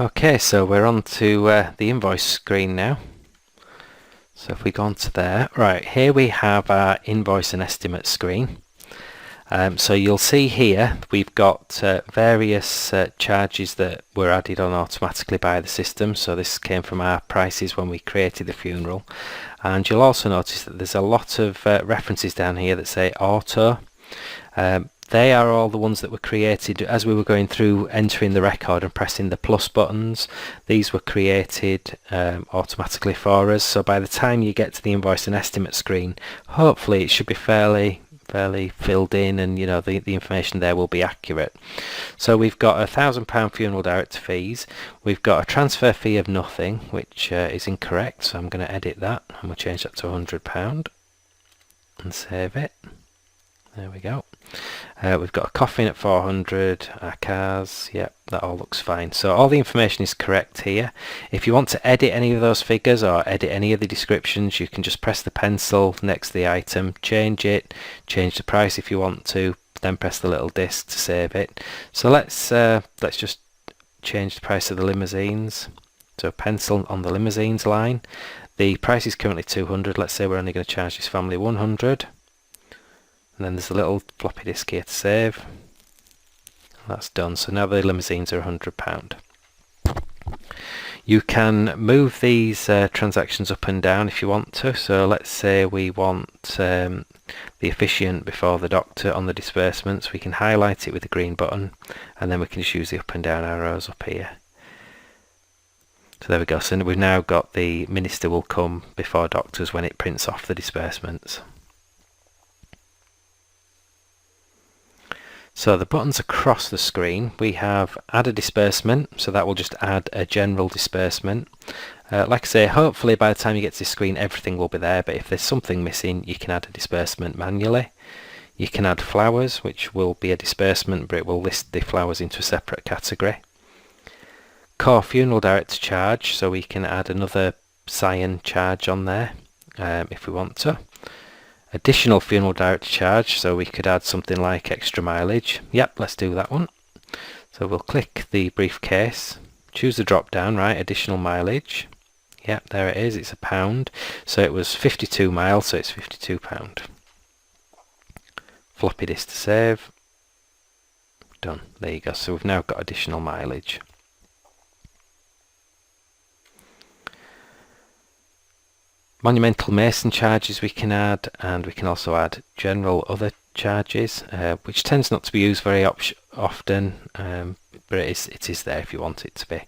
Okay, so we're on to the invoice screen now. So if we go on to there, right, here we have our invoice and estimate screen. So you'll see here we've got various charges that were added on automatically by the system. So this came from our prices when we created the funeral. And you'll also notice that there's a lot of references down here that say auto. They are all the ones that were created as we were going through entering the record and pressing the plus buttons. These were created automatically for us, so by the time you get to the invoice and estimate screen, hopefully it should be fairly filled in, and the information there will be accurate. So we've got £1,000 funeral director fees. We've got a transfer fee of nothing, which is incorrect, so I'm going to edit that and we'll change that to £100 and save it. There we go. We've got a coffin at 400, our cars, yep, that all looks fine. So all the information is correct here. If you want to edit any of those figures or edit any of the descriptions, you can just press the pencil next to the item, change it, change the price if you want to, then press the little disc to save it. So let's just change the price of the limousines. So pencil on the limousines line. The price is currently 200. Let's say we're only going to charge this family 100. And then there's a little floppy disk here to save. That's done. So now the limousines are £100. You can move these transactions up and down if you want to. So let's say we want the efficient before the doctor on the disbursements. We can highlight it with the green button, and then we can just use the up and down arrows up here. So there we go. So we've now got the minister will come before doctors when it prints off the disbursements. So the buttons across the screen, we have add a disbursement, so that will just add a general disbursement. Like I say, hopefully by the time you get to this screen everything will be there, but if there's something missing you can add a disbursement manually. You can add flowers, which will be a disbursement, but it will list the flowers into a separate category. Core funeral director charge, so we can add another cyan charge on there if we want to. Additional funeral director charge, so we could add something like extra mileage. Yep, let's do that one. So we'll click the briefcase, choose the drop down, right, additional mileage. Yep, there it is, it's £1. So it was 52 miles, so it's £52. Floppy disk to save. Done, there you go, so we've now got additional mileage. Monumental mason charges we can add, and we can also add general other charges, which tends not to be used very often, but it is there if you want it to be.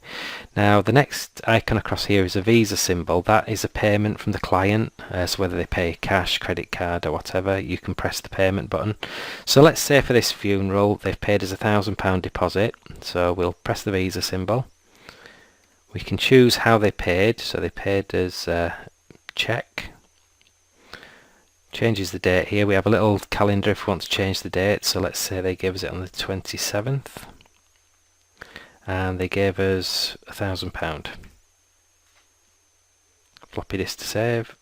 Now the next icon across here is a Visa symbol. That is a payment from the client, so whether they pay cash, credit card or whatever, you can press the payment button. So let's say for this funeral they've paid us £1,000 deposit, so we'll press the Visa symbol. We can choose how they paid, so they paid as check. Changes the date here. We have a little calendar if we want to change the date, so let's say they gave us it on the 27th and they gave us £1,000. Floppy disk to save.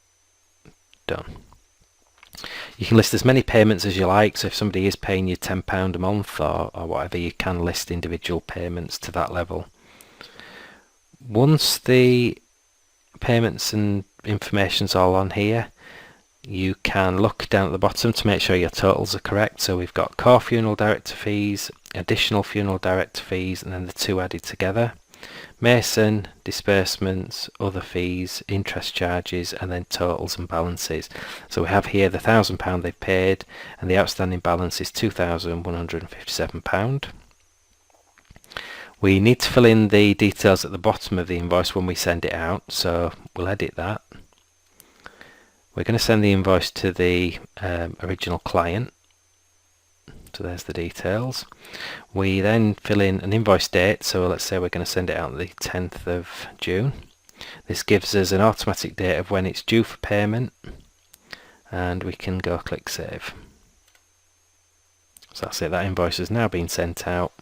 Done. You can list as many payments as you like, so if somebody is paying you £10 a month or whatever, you can list individual payments to that level. Once the payments and information's all on here, you can look down at the bottom to make sure your totals are correct. So we've got core funeral director fees, additional funeral director fees, and then the two added together. Mason, disbursements, other fees, interest charges, and then totals and balances. So we have here the £1,000 they've paid, and the outstanding balance is £2,157. We need to fill in the details at the bottom of the invoice when we send it out, so we'll edit that. We're going to send the invoice to the original client, so there's the details. We then fill in an invoice date, so let's say we're going to send it out on the 10th of June. This gives us an automatic date of when it's due for payment, and we can go click save. So that's it, that invoice has now been sent out.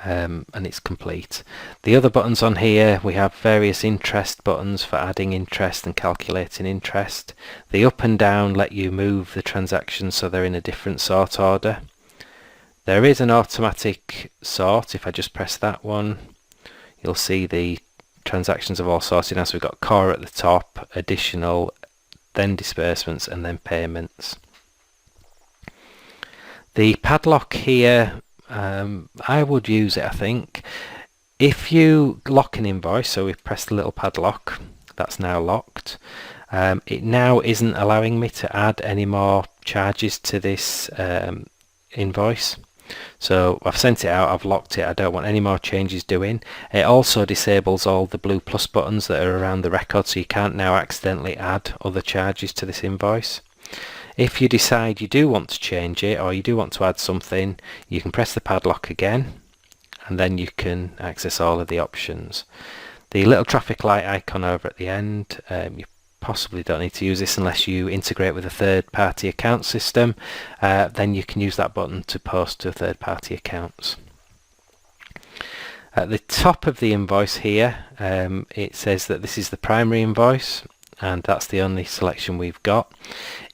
And it's complete. The other buttons on here, we have various interest buttons for adding interest and calculating interest. The up and down let you move the transactions so they're in a different sort order. There is an automatic sort. If I just press that one, you'll see the transactions have all sorted now. So we've got core at the top, additional, then disbursements, and then payments. The padlock here, I would use it, I think. If you lock an invoice, so we've pressed the little padlock, that's now locked. It now isn't allowing me to add any more charges to this invoice. So I've sent it out, I've locked it, I don't want any more changes doing. It also disables all the blue plus buttons that are around the record, so you can't now accidentally add other charges to this invoice. If you decide you do want to change it, or you do want to add something, you can press the padlock again, and then you can access all of the options. The little traffic light icon over at the end, you possibly don't need to use this unless you integrate with a third-party account system. Then you can use that button to post to third-party accounts. At the top of the invoice here, it says that this is the primary invoice, and that's the only selection we've got.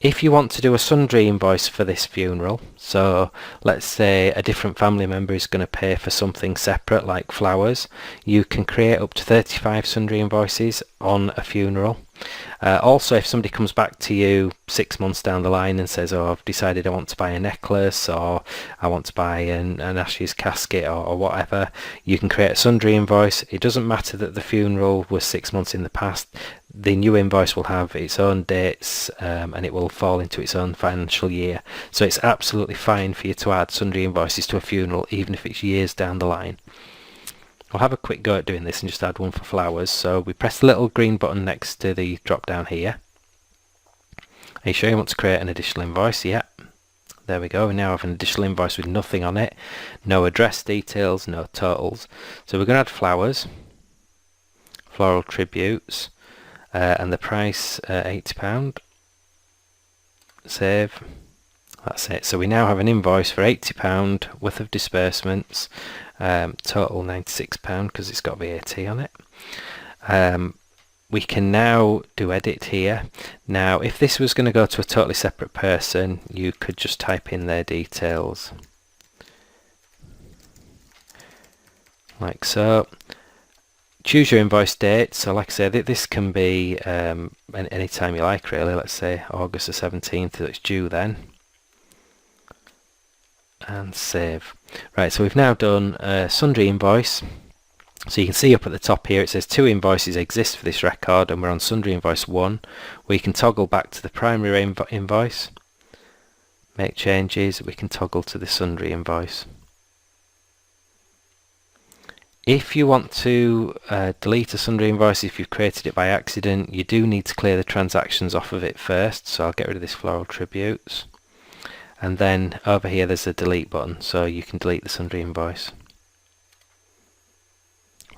If you want to do a sundry invoice for this funeral, so let's say a different family member is going to pay for something separate like flowers, you can create up to 35 sundry invoices on a funeral. Also, if somebody comes back to you 6 months down the line and says, oh, I've decided I want to buy a necklace, or I want to buy an ashes casket, or whatever, you can create a sundry invoice. It doesn't matter that the funeral was 6 months in the past. The new invoice will have its own dates, and it will fall into its own financial year. So it's absolutely fine for you to add sundry invoices to a funeral, even if it's years down the line. I'll have a quick go at doing this and just add one for flowers. So we press the little green button next to the drop down here. Are you sure you want to create an additional invoice? Yeah. There we go. We now have an additional invoice with nothing on it. No address details, no totals. So we're going to add flowers, floral tributes, and the price £80. Save. That's it. So we now have an invoice for £80 worth of disbursements. Total £96 because it's got VAT on it. We can now do edit here. Now if this was going to go to a totally separate person, you could just type in their details like so. Choose your invoice date. So like I said, this can be any time you like really. Let's say August the 17th, it's due then. And save. Right, so we've now done a sundry invoice. So you can see up at the top here it says 2 invoices exist for this record, and we're on sundry invoice 1. We can toggle back to the primary invoice, make changes. We can toggle to the sundry invoice. If you want to delete a sundry invoice, if you've created it by accident, you do need to clear the transactions off of it first. So I'll get rid of this floral tributes. And then over here there's a delete button, so you can delete the sundry invoice.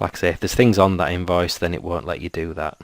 Like I say, if there's things on that invoice, then it won't let you do that.